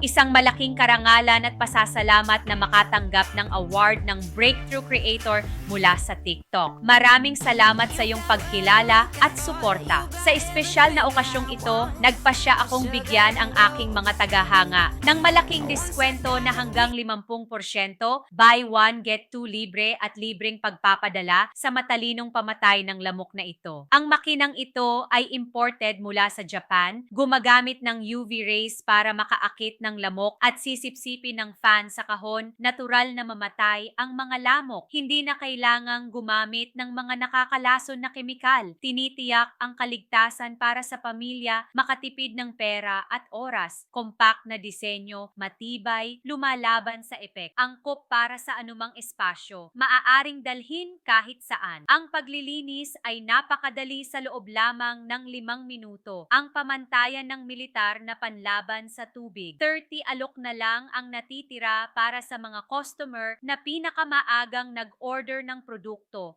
Isang malaking karangalan at pasasalamat na makatanggap ng award ng Breakthrough Creator mula sa TikTok. Maraming salamat sa iyong pagkilala at suporta. Sa espesyal na okasyong ito, nagpasya akong bigyan ang aking mga tagahanga ng malaking diskwento na hanggang 50%, buy one get two libre at libreng pagpapadala sa matalinong pamatay ng lamok na ito. Ang makinang ito ay imported mula sa Japan, gumagamit ng UV rays para makaakit ng lamok at sisipsipin ng fan sa kahon, natural na mamatay ang mga lamok. Hindi na kailangang gumamit ng mga nakakalason na kemikal. Tinitiyak ang kaligtasan para sa pamilya, makatipid ng pera at oras. Compact na disenyo, matibay, lumalaban sa epek. Angkop para sa anumang espasyo. Maaaring dalhin kahit saan. Ang paglilinis ay napakadali sa loob lamang ng 5 minuto. Ang pamantayan ng militar na panlaban sa tubig. 30 alok na lang ang natitira para sa mga customer na pinakamaagang nag-order ng produkto.